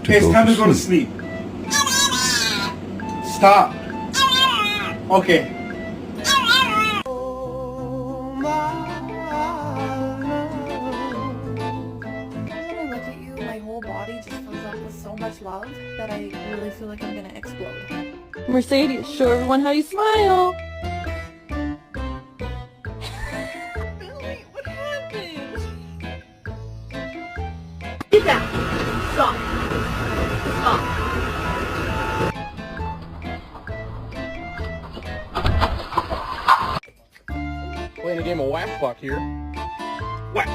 It's time to go to sleep. Stop. Okay. When I look at you, my whole body just fills up with so much love that I really feel like I'm gonna explode. Mercedes, show everyone how you smile. Billy, what happened? Get down. Stop. Stop. Playing a game of whack fuck here. Whack.